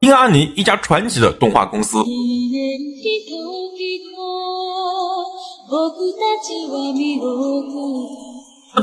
金阿尼，一家传奇的动画公司。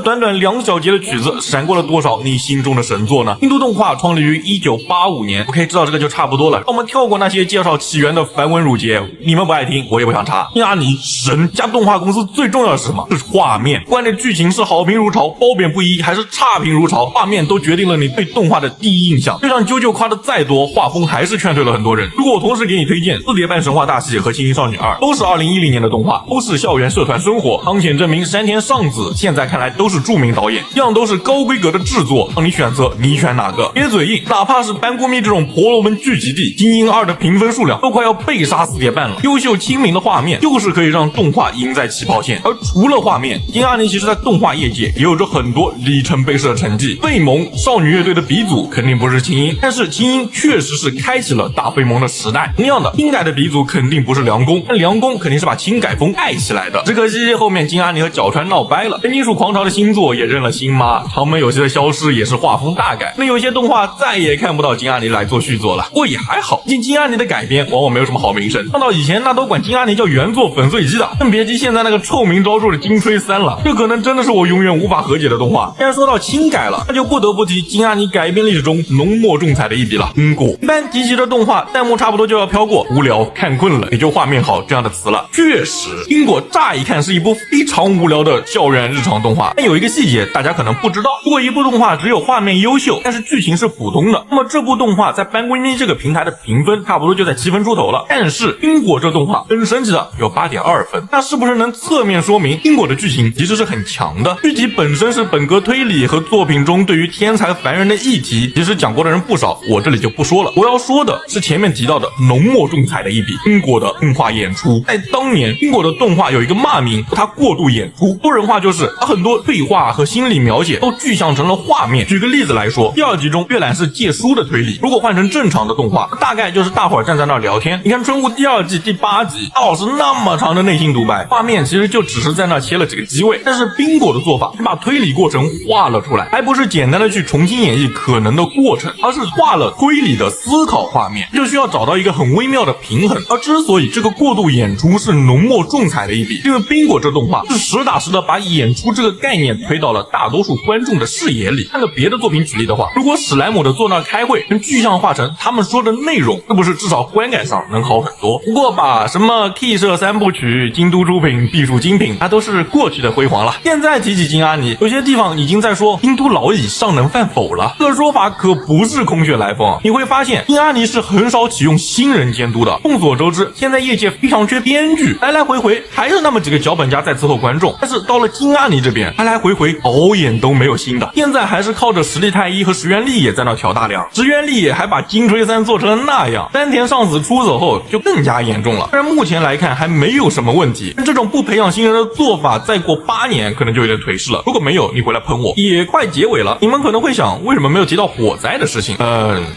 短短2小节的曲子，闪过了多少你心中的神作呢？印度动画创立于1985年 ，OK， 知道这个就差不多了。我们跳过那些介绍起源的繁文缛节，你们不爱听，我也不想查。金阿尼神家动画公司最重要的是什么？是画面。不管这剧情是好评如潮、褒贬不一，还是差评如潮，画面都决定了你对动画的第一印象。就像啾啾夸的再多，画风还是劝退了很多人。如果我同时给你推荐《四叠半神话大戏》和《青音少女2》，都是2010年的动画，都是校园社团生活，汤浅证明、山田尚子，现在看来都是著名导演，样都是高规格的制作，让你选择，你选哪个？别嘴硬，哪怕是班固密这种婆罗门聚集地，精英2的评分数量都快要被杀4叠半了。优秀亲民的画面，就是可以让动画赢在起跑线。而除了画面，金阿尼其实在动画业界也有着很多里程碑式的成绩。费蒙少女乐队的鼻祖肯定不是青音，但是青音确实是开启了大费蒙的时代。同样的，轻改的鼻祖肯定不是凉宫，但凉宫肯定是把轻改风带起来的。只可惜后面金阿尼和角川闹掰了，金属狂潮的星座也认了新妈，长门有些的消失也是画风大改，那有些动画再也看不到金阿尼来做续作了。不过也还好，毕竟金阿尼的改编往往没有什么好名声，放到以前那都管金阿尼叫原作粉碎机的，更别提现在那个臭名昭著的金吹3了。这可能真的是我永远无法和解的动画。既然说到轻改了，那就不得不提金阿尼改编历史中浓墨重彩的一笔了。因果一般提起的动画，弹幕差不多就要飘过无聊、看困了，也就画面好这样的词了。确实，因果乍一看是一部非常无聊的校园日常动画，但有一个细节大家可能不知道，如果一部动画只有画面优秀，但是剧情是普通的，那么这部动画在班规咪这个平台的评分差不多就在7分出头了。但是因果这动画很神奇的有8.2分，那是不是能侧面说明因果的剧情其实是很强的？剧集本身是本格推理和作品中对于天才凡人的议题，其实讲过的人不少，我这里就不说了。我要说的是前面提到的浓墨重彩的一笔因果的动画演出。在当年因果的动画有一个骂名，它过度演出，多人话就是它很多对话和心理描写都具象成了画面。举个例子来说，第2集中月览是借书的推理，如果换成正常的动画，大概就是大伙儿站在那儿聊天。你看春雾第2季第8集，大老师那么长的内心独白，画面其实就只是在那儿切了几个机位，但是宾果的做法是把推理过程画了出来，还不是简单的去重新演绎可能的过程，而是画了推理的思考画面，就需要找到一个很微妙的平衡。而之所以这个过度演出是浓墨重彩的一笔，因为宾果这动画是实打实的把演出这个概念推到了大多数观众的视野里。按照别的作品举例的话，如果史莱姆的坐那儿开会能具象化成他们说的内容，是不是至少观感上能好很多？不过把什么 K 社3部曲、京都出品、避暑精品，它都是过去的辉煌了。现在提起金阿尼，有些地方已经在说京都老矣尚能饭否了，这个说法可不是空穴来风。你会发现金阿尼是很少启用新人监督的。众所周知，现在业界非常缺编剧，来来回回还是那么几个脚本家在伺候观众，但是到了金阿尼这边，来来回回导演都没有新的，现在还是靠着实力太一和石原立也在那挑大梁。石原立也还把金吹3做成了那样，山田尚子出走后就更加严重了。虽然目前来看还没有什么问题，但这种不培养新人的做法再过8年可能就有点颓势了。如果没有，你回来喷我。也快结尾了，你们可能会想，为什么没有提到火灾的事情？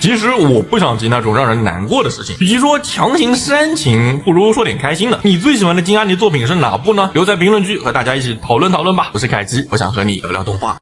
其实我不想提那种让人难过的事情，与其说强行煽情，不如说点开心的。你最喜欢的金阿尼作品是哪部呢？留在评论区和大家一起讨论讨论吧。我是凯基，我想和你聊聊动画。